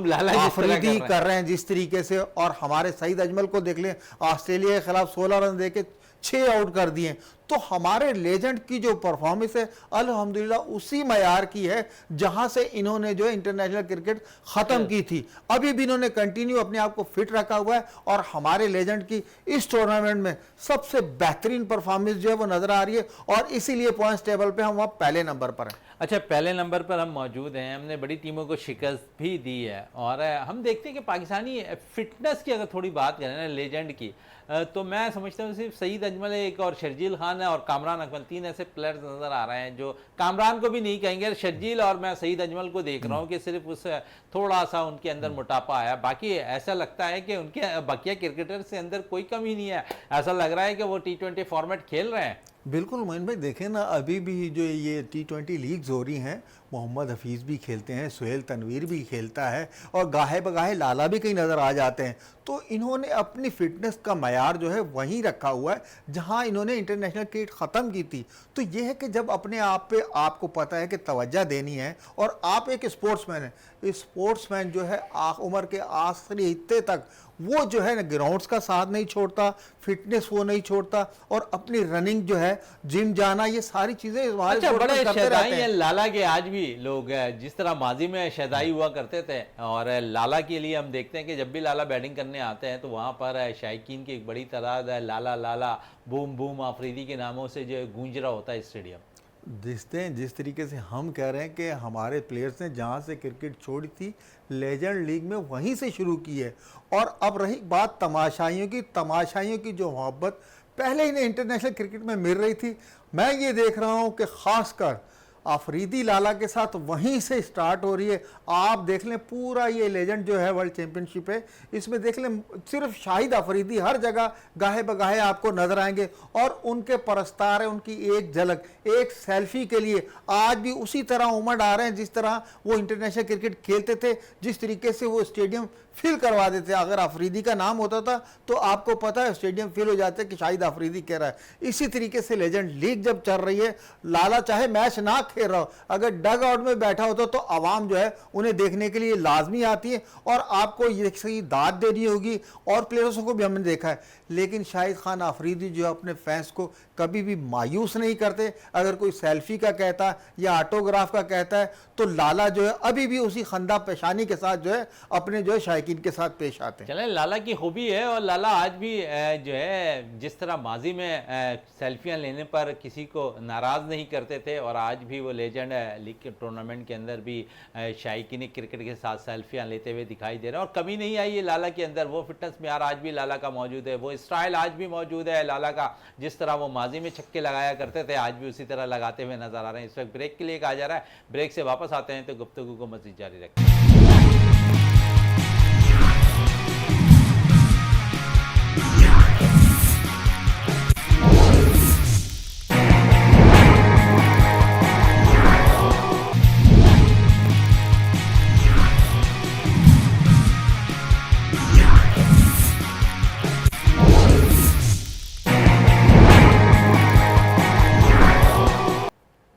लाला आफरीदी कर रहे हैं जिस तरीके से। और हमारे सईद अजमल को देख लें, ऑस्ट्रेलिया के खिलाफ 16 रन देके 6 आउट कर दिए। तो हमारे लेजेंड की जो परफॉर्मेंस है अल्हम्दुलिल्लाह उसी मयार की है जहां से इन्होंने जो इंटरनेशनल क्रिकेट खत्म की थी। अभी भी इन्होंने कंटिन्यू अपने आप को फिट रखा हुआ है, और हमारे लेजेंड की इस टूर्नामेंट में सबसे बेहतरीन परफॉर्मेंस जो है वो नजर आ रही है, और इसीलिए पॉइंट्स टेबल पे हम वहाँ पहले नंबर पर हैं। अच्छा, पहले नंबर पर हम मौजूद हैं, हमने बड़ी टीमों को शिकस्त भी दी है। और हम देखते हैं कि पाकिस्तानी फिटनेस की अगर थोड़ी बात करें ना लेजेंड की, तो मैं समझता हूँ सिर्फ सईद अजमल एक और शर्जील खान है और कामरान अकमल, 3 ऐसे प्लेयर्स नज़र आ रहे हैं जो कामरान को भी नहीं कहेंगे, शर्जील और मैं सईद अजमल को देख रहा हूँ कि सिर्फ उस थोड़ा सा उनके अंदर मोटापा आया। बाकी ऐसा लगता है कि उनके बाकी क्रिकेटर से अंदर कोई कमी नहीं है, ऐसा लग रहा है कि वो T20 फॉर्मेट खेल रहे हैं। बिल्कुल मोइन भाई, देखें ना अभी भी जो ये T20 लीग्स हो रही हैं, मोहम्मद हफीज़ भी खेलते हैं, सुहेल तनवीर भी खेलता है, और गाहे बगाहे लाला भी कहीं नज़र आ जाते हैं। तो इन्होंने अपनी फिटनेस का मयार जो है वहीं रखा हुआ है जहां इन्होंने इंटरनेशनल क्रिकेट ख़त्म की थी। तो ये है कि जब अपने आप पे आपको पता है कि तवज्जो देनी है, और आप एक स्पोर्ट्समैन हैं, स्पोर्ट्समैन जो है उम्र के आखिरी हिस्से तक वो जो है ना ग्राउंड्स का साथ नहीं छोड़ता, फिटनेस वो नहीं छोड़ता, और अपनी रनिंग जो है, जिम जाना, ये सारी चीज़ें अच्छा, बड़े शहदाई हैं लाला के आज भी लोग, जिस तरह माजी में शहदाई हुआ करते थे। और लाला के लिए हम देखते हैं कि जब भी लाला बैटिंग करने आते हैं तो वहाँ पर शायकीन की एक बड़ी तादाद है, लाला लाला बूम बूम आफरीदी के नामों से जो गूंज रहा होता है स्टेडियम। जिस तरीके से हम कह रहे हैं कि हमारे प्लेयर्स ने जहाँ से क्रिकेट छोड़ी थी लेजेंड लीग में वहीं से शुरू की है। और अब रही बात तमाशाइयों की जो मोहब्बत पहले इन्हें इंटरनेशनल क्रिकेट में मिल रही थी, मैं ये देख रहा हूँ कि ख़ासकर आफरीदी लाला के साथ वहीं से स्टार्ट हो रही है। आप देख लें पूरा ये लेजेंड जो है वर्ल्ड चैंपियनशिप है, इसमें देख लें सिर्फ शाहिद आफरीदी हर जगह गाहे बगाहे आपको नजर आएंगे, और उनके परस्तार है, उनकी एक झलक, एक सेल्फी के लिए आज भी उसी तरह उमड़ आ रहे हैं जिस तरह वो इंटरनेशनल क्रिकेट खेलते थे, जिस तरीके से वो स्टेडियम फिल करवा देते। अगर आफरीदी का नाम होता था तो आपको पता है स्टेडियम फिल हो जाते कि शाहिद आफरीदी कह रहा है। इसी तरीके से लेजेंड लीग जब चल रही है, लाला चाहे मैच ना खेल रहा हो, अगर डग आउट में बैठा होता तो आवाम जो है उन्हें देखने के लिए लाजमी आती है, और आपको ये सही दाद देनी होगी। और प्लेयर्सों को भी हमने देखा है, लेकिन शाहिद खान आफरीदी जो अपने फैंस को कभी भी मायूस नहीं करते। अगर कोई सेल्फी का कहता या ऑटोग्राफ का कहता है तो लाला जो है अभी भी उसी खंदा पेशानी के साथ जो है अपने जो है शायकीन के साथ पेश आते हैं। चले, लाला की खूबी है, और लाला आज भी जो है जिस तरह माजी में सेल्फियां लेने पर किसी को नाराज़ नहीं करते थे, और आज भी वो लेजेंड लीग के टूर्नामेंट के अंदर भी शायकीन क्रिकेट के साथ सेल्फियाँ लेते हुए दिखाई दे रहे हैं और कमी नहीं आई है लाला के अंदर। वो फिटनेस म्यार आज भी लाला का मौजूद है, वो स्टाइल आज भी मौजूद है लाला का। जिस तरह वो माजी में छक्के लगाया करते थे आज भी उसी तरह लगाते हुए नजर आ रहे हैं। इस वक्त ब्रेक के लिए कहा जा रहा है, ब्रेक से वापस आते हैं तो गुफ्तगू को मज़ीद जारी रखते हैं।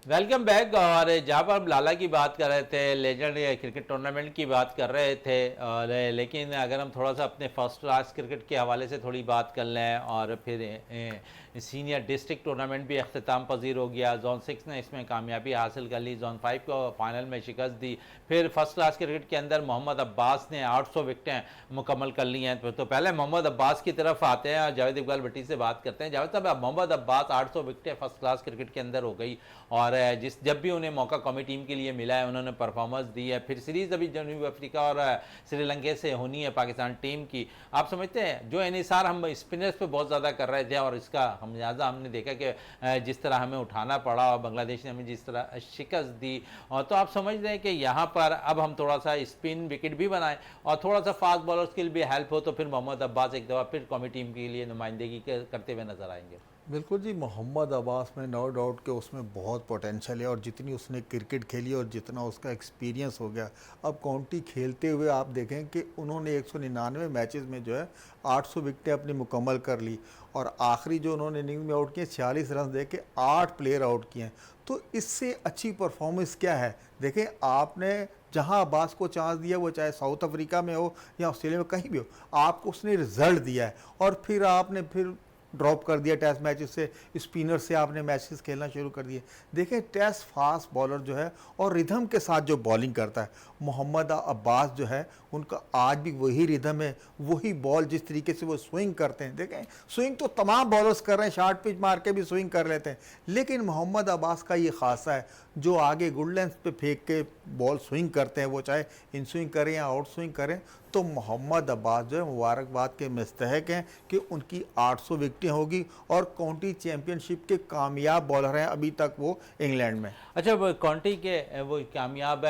Welcome back. और जहाँ पर हम लाला की बात कर रहे थे, लेजेंड क्रिकेट टूर्नामेंट की बात कर रहे थे, और लेकिन अगर हम थोड़ा सा अपने फर्स्ट क्लास क्रिकेट के हवाले से थोड़ी बात कर लें और फिर सीनियर डिस्ट्रिक्ट टूर्नामेंट भी अख्ताम पजीर हो गया। जोन 6 ने इसमें कामयाबी हासिल कर ली, जोन 5 को फाइनल में शिकस्त दी। फिर फर्स्ट क्लास क्रिकेट के अंदर मोहम्मद अब्बास ने 800 विकटें मुकम्मल कर ली हैं। तो पहले मोहम्मद अब्बास की तरफ आते हैं और जावेद इकबाल भट्टी से बात करते हैं। जावेद साहब, मोहम्मद अब्बास 800 विकटें फर्स्ट क्लास क्रिकेट के अंदर हो गई और जब भी उन्हें मौका कौमी टीम के लिए मिला है उन्होंने परफॉर्मेंस दी है। फिर सीरीज़ अभी जनूबी अफ्रीका और श्रीलंका से होनी है पाकिस्तान टीम की। आप समझते हैं जो इन्हिसार हम स्पिनर्स पे बहुत ज़्यादा कर रहे थे और इसका हम ज़्यादा हमने देखा कि जिस तरह हमें उठाना पड़ा और बांग्लादेश ने हमें जिस तरह शिकस्त दी, और तो आप समझ रहे हैं कि यहाँ पर अब हम थोड़ा सा स्पिन विकेट भी बनाएं और थोड़ा सा फास्ट बॉलर्स के लिए भी हेल्प हो तो फिर मोहम्मद अब्बास एक दफ़ा फिर कौमी टीम के लिए नुमाइंदगी करते हुए नजर आएंगे। बिल्कुल जी, मोहम्मद अब्बास में नो डाउट कि उसमें बहुत पोटेंशियल है और जितनी उसने क्रिकेट खेली और जितना उसका एक्सपीरियंस हो गया, अब काउंटी खेलते हुए आप देखें कि उन्होंने 199 मैचेस में जो है 800 विकटें अपनी मुकम्मल कर ली और आखिरी जो उन्होंने इनिंग में आउट किए 46 रन दे के 8 प्लेयर आउट किए हैं। तो इससे अच्छी परफॉर्मेंस क्या है? देखें, आपने जहां अब्बास को चांस दिया, वो चाहे साउथ अफ्रीका में हो या ऑस्ट्रेलिया में कहीं भी हो, आपको उसने रिजल्ट दिया है और फिर आपने फिर ड्रॉप कर दिया टेस्ट मैचेस से, स्पिनर से आपने मैचेस खेलना शुरू कर दिए। देखें, टेस्ट फास्ट बॉलर जो है और रिदम के साथ जो बॉलिंग करता है मोहम्मद अब्बास जो है, उनका आज भी वही रिदम है, वही बॉल जिस तरीके से वो स्विंग करते हैं। देखें, स्विंग तो तमाम बॉलर्स कर रहे हैं, शॉर्ट पिच मार के भी स्विंग कर लेते हैं, लेकिन मोहम्मद अब्बास का ये खासा है जो आगे गुड लेंथ पे फेंक के बॉल स्विंग करते हैं, वो चाहे इन स्विंग करें या आउट स्विंग करें। तो मोहम्मद अब्बास जो है मुबारकबाद के मुस्तहक हैं कि उनकी 800 विकटें होगी और काउंटी चैंपियनशिप के कामयाब बॉलर हैं अभी तक वो इंग्लैंड में। अच्छा, वो काउंटी के वो कामयाब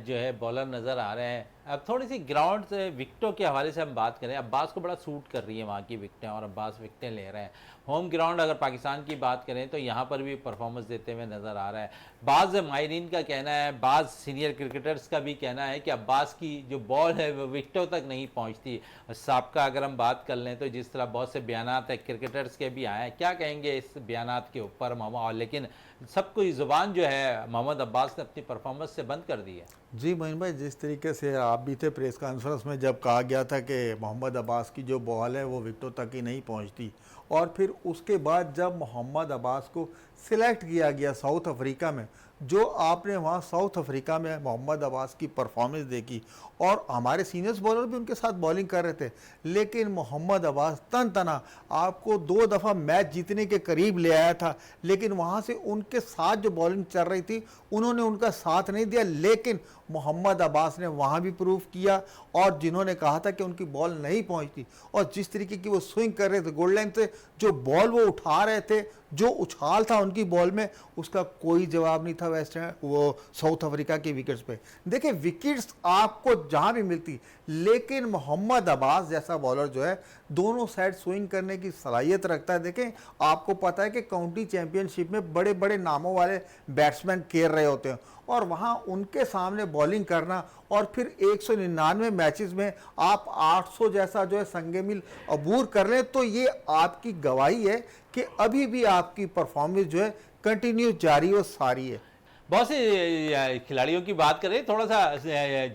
जो है बॉलर नज़र आ रहे हैं। अब थोड़ी सी ग्राउंड से विकटों के हवाले से हम बात करें, अब्बास को बड़ा सूट कर रही है वहाँ की विकटें और अब्बास विकटें ले रहे हैं। होम ग्राउंड अगर पाकिस्तान की बात करें तो यहाँ पर भी परफॉर्मेंस देते हुए नज़र आ रहा है। बाज़ माहिरीन का कहना है, बाज़ सीनियर क्रिकेटर्स का भी कहना है कि अब्बास की जो बॉल है वो विकटों तक नहीं पहुँचती। साबका अगर हम बात कर लें तो जिस तरह बहुत से बयानात है क्रिकेटर्स के भी आए हैं, क्या कहेंगे इस बयानात के ऊपर मामा? और लेकिन सबको ज़ुबान जो है मोहम्मद अब्बास ने अपनी परफॉर्मेंस से बंद कर दी है। जी मोइन भाई, जिस तरीके से आप भी थे प्रेस कॉन्फ्रेंस में जब कहा गया था कि मोहम्मद अब्बास की जो बॉल है वो विकटों तक ही नहीं पहुंचती, और फिर उसके बाद जब मोहम्मद अब्बास को सिलेक्ट किया गया साउथ अफ्रीका में, जो आपने वहाँ साउथ अफ्रीका में मोहम्मद अब्बास की परफॉर्मेंस देखी और हमारे सीनियर्स बॉलर भी उनके साथ बॉलिंग कर रहे थे, लेकिन मोहम्मद अब्बास तन तना आपको 2 दफ़ा मैच जीतने के करीब ले आया था, लेकिन वहाँ से उनके साथ जो बॉलिंग चल रही थी उन्होंने उनका साथ नहीं दिया। लेकिन मोहम्मद अब्बास ने वहाँ भी प्रूव किया और जिन्होंने कहा था कि उनकी बॉल नहीं पहुँचती और जिस तरीके की वो स्विंग कर रहे थे गोल्ड लाइन से, जो बॉल वो उठा रहे थे, जो उछाल था उनकी बॉल में, उसका कोई जवाब नहीं था वेस्ट वो साउथ अफ्रीका के विकेट्स पे। देखिए, विकेट्स आपको जहां भी मिलती, लेकिन मोहम्मद अब्बास जैसा बॉलर जो है दोनों साइड स्विंग करने की सलाहियत रखता है। देखें, आपको पता है कि काउंटी चैंपियनशिप में बड़े बड़े नामों वाले बैट्समैन खेल रहे होते हैं और वहां उनके सामने बॉलिंग करना और फिर 199 मैचेस में आप 800 जैसा जो है संगे मिल अबूर कर लें, तो ये आपकी गवाही है कि अभी भी आपकी परफॉर्मेंस जो है कंटिन्यू जारी और सारी है। बहुत से खिलाड़ियों की बात करें, थोड़ा सा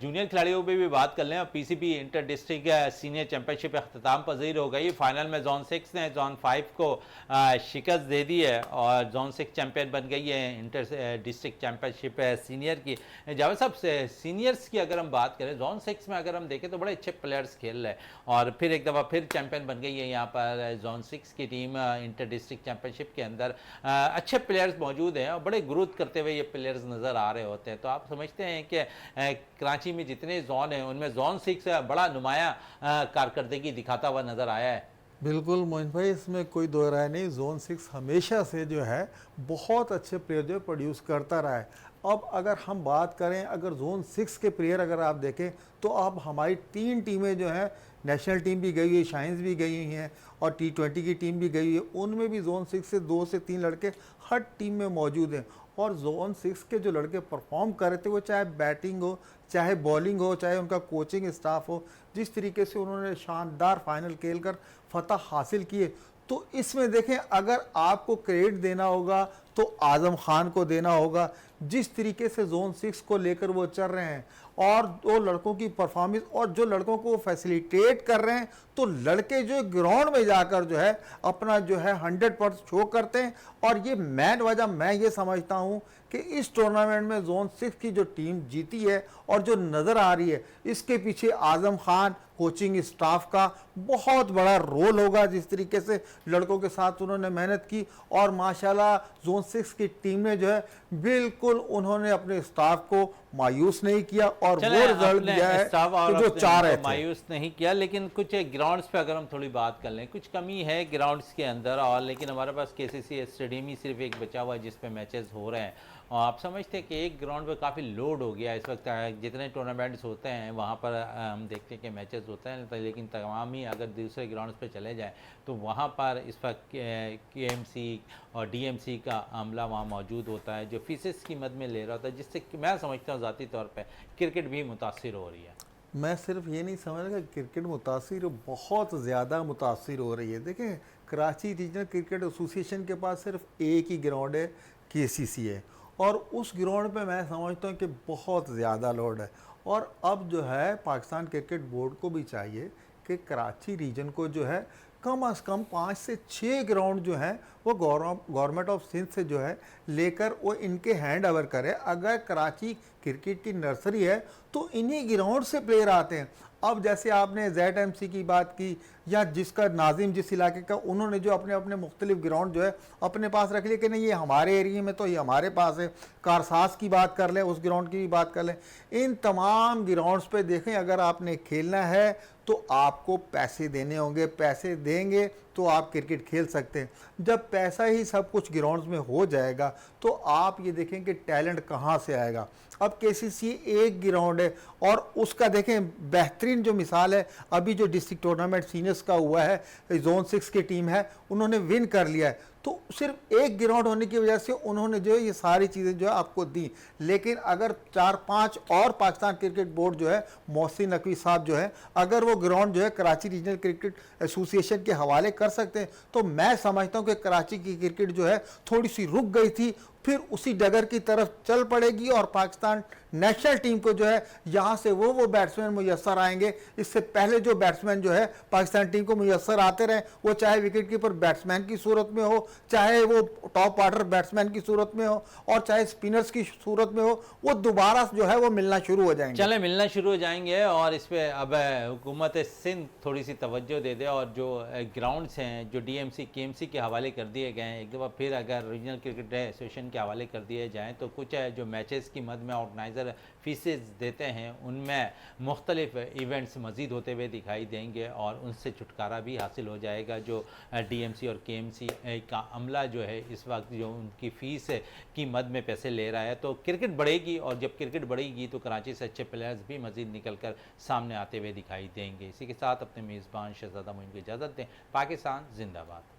जूनियर खिलाड़ियों पे भी बात कर लें। PCB inter district senior championship अख्ताम पजीर हो गई। फाइनल में जोन 6 ने जोन 5 को शिकस्त दे दी है और जोन 6 चैंपियन बन गई है इंटर डिस्ट्रिक्ट चैंपियनशिप सीनियर की। जावेद साहब, सीनियर्स की अगर हम बात करें, जोन 6 में अगर हम देखें तो बड़े अच्छे प्लेयर्स खेल रहे हैं और फिर एक दफ़ा फिर चैंपियन बन गई है यहाँ पर जोन 6 की टीम। इंटर डिस्ट्रिक्ट चैंपियनशिप के अंदर अच्छे प्लेयर्स मौजूद हैं और बड़े ग्रोथ करते हुए ये प्लेयर्स नज़र आ रहे होते हैं। तो आप समझते हैं कि कराची में जितने जोन हैं उनमें जोन 6 बड़ा नुमाया कारकर्दगी दिखाता हुआ नज़र आया है। बिल्कुल मोइन भाई, इसमें कोई दो राय नहीं। जोन 6 हमेशा से जो है बहुत अच्छे प्लेयर जो प्रोड्यूस करता रहा है। अब अगर हम बात करें, अगर जोन 6 के प्लेयर अगर आप देखें तो अब हमारी 3 टीमें जो हैं, नेशनल टीम भी गई हुई है, शाइन्स भी गई हुई हैं और T20 की टीम भी गई हुई है, उनमें भी जोन 6 से 2 से 3 लड़के हर टीम में मौजूद हैं। और जोन 6 के जो लड़के परफॉर्म कर रहे थे, वो चाहे बैटिंग हो, चाहे बॉलिंग हो, चाहे उनका कोचिंग स्टाफ हो, जिस तरीके से उन्होंने शानदार फाइनल खेलकर फतह हासिल किए, तो इसमें देखें अगर आपको क्रेडिट देना होगा तो आजम खान को देना होगा। जिस तरीके से जोन 6 को लेकर वो चल रहे हैं और दो लड़कों की परफॉर्मेंस और जो लड़कों को फैसिलिटेट कर रहे हैं, तो लड़के जो ग्राउंड में जाकर जो है अपना जो है 100% शो करते हैं। और ये मेन वजह मैं ये समझता हूँ कि इस टूर्नामेंट में जोन 6 की जो टीम जीती है और जो नज़र आ रही है, इसके पीछे आजम खान कोचिंग स्टाफ का बहुत बड़ा रोल होगा। जिस तरीके से लड़कों के साथ उन्होंने मेहनत की और माशाल्लाह जोन 6 की टीम ने जो है बिल्कुल उन्होंने अपने स्टाफ को मायूस नहीं किया और वो रिजल्ट दिया है कि जो चाह रहे थे। मायूस नहीं किया, लेकिन कुछ ग्राउंड्स पे अगर हम थोड़ी बात कर लें, कुछ कमी है ग्राउंड्स के अंदर। और लेकिन हमारे पास KCC स्टेडियम ही सिर्फ एक बचा हुआ है जिस पे मैचेस हो रहे हैं। और आप समझते हैं कि एक ग्राउंड पे काफ़ी लोड हो गया इस वक्त। जितने टूर्नामेंट्स होते हैं वहाँ पर हम देखते हैं कि मैचेस होते हैं, लेकिन तमाम ही अगर दूसरे ग्राउंड्स पे चले जाएँ तो वहाँ पर इस वक्त KMC और DMC का अमला वहाँ मौजूद होता है जो फीसेस की मद में ले रहा होता है, जिससे मैं समझता हूँ ज़ाती तौर पर क्रिकेट भी मुतासिर हो रही है। मैं सिर्फ ये नहीं समझ रहा कि क्रिकेट मुतासिर, बहुत ज़्यादा मुतासिर हो रही है। देखें, कराची रीजनल क्रिकेट एसोसिएशन के पास सिर्फ एक ही ग्राउंड है, KCC है, और उस ग्राउंड पे मैं समझता हूँ कि बहुत ज़्यादा लोड है। और अब जो है पाकिस्तान क्रिकेट बोर्ड को भी चाहिए कि कराची रीजन को जो है कम से कम 5 से 6 ग्राउंड जो हैं वो गवर्नमेंट ऑफ सिंध से जो है लेकर वो इनके हैंड ओवर करे। अगर कराची क्रिकेट की नर्सरी है तो इन्हीं ग्राउंड से प्लेयर आते हैं। अब जैसे आपने ZMC की बात की या जिसका नाजिम जिस इलाके का, उन्होंने जो अपने अपने मुख्तलिफ ग्राउंड जो है अपने पास रख लिए कि नहीं ये हमारे एरिया में तो ये हमारे पास है। कारसास की बात कर लें, उस ग्राउंड की भी बात कर लें, इन तमाम ग्राउंड्स पे देखें अगर आपने खेलना है तो आपको पैसे देने होंगे, पैसे देंगे तो आप क्रिकेट खेल सकते हैं। जब पैसा ही सब कुछ ग्राउंड्स में हो जाएगा तो आप ये देखें कि टैलेंट कहाँ से आएगा। अब KCC एक ग्राउंड है और उसका देखें बेहतरीन जो मिसाल है, अभी जो डिस्ट्रिक्ट टूर्नामेंट सीनियर्स का हुआ है, जोन 6 की टीम है, उन्होंने विन कर लिया है। तो सिर्फ एक ग्राउंड होने की वजह से उन्होंने जो है ये सारी चीज़ें जो है आपको दी। लेकिन अगर 4-5 और पाकिस्तान क्रिकेट बोर्ड जो है, मोहसिन नकवी साहब जो है, अगर वो ग्राउंड जो है कराची रीजनल क्रिकेट एसोसिएशन के हवाले कर सकते हैं तो मैं समझता हूँ कि कराची की क्रिकेट जो है थोड़ी सी रुक गई थी, फिर उसी डगर की तरफ चल पड़ेगी और पाकिस्तान नेशनल टीम को जो है यहाँ से वो बैट्समैन मुयस्सर आएंगे। इससे पहले जो बैट्समैन जो है पाकिस्तान टीम को मुयस्सर आते रहे, वो चाहे विकेट कीपर बैट्समैन की सूरत में हो, चाहे वो टॉप ऑर्डर बैट्समैन की सूरत में हो, और चाहे स्पिनर्स की सूरत में हो, वो दोबारा जो है वो मिलना शुरू हो जाएंगे। चले मिलना शुरू हो जाएंगे। और इस पर अब हुकूमत सिंध थोड़ी सी तवज्जो दे दे और जो ग्राउंड्स हैं जो DMC KMC के हवाले कर दिए गए हैं, एक दफ़ा फिर अगर रीजनल क्रिकेट एसोसिएशन के हवाले कर दिए जाएँ तो कुछ जो मैचेस की मद में ऑर्गेनाइज़र फीसेस देते हैं उनमें मुख्तलिफ इवेंट्स मज़ीद होते हुए दिखाई देंगे और उनसे छुटकारा भी हासिल हो जाएगा। जो DMC और KMC का अमला जो है इस वक्त जो उनकी फ़ीस की मद में पैसे ले रहा है, तो क्रिकेट बढ़ेगी और जब क्रिकेट बढ़ेगी तो कराची से अच्छे प्लेयर्स भी मज़ीद निकल कर सामने आते हुए दिखाई देंगे। इसी के साथ अपने मेज़बान शहजादा मोइन को इजाज़त दें। पाकिस्तान जिंदाबाद।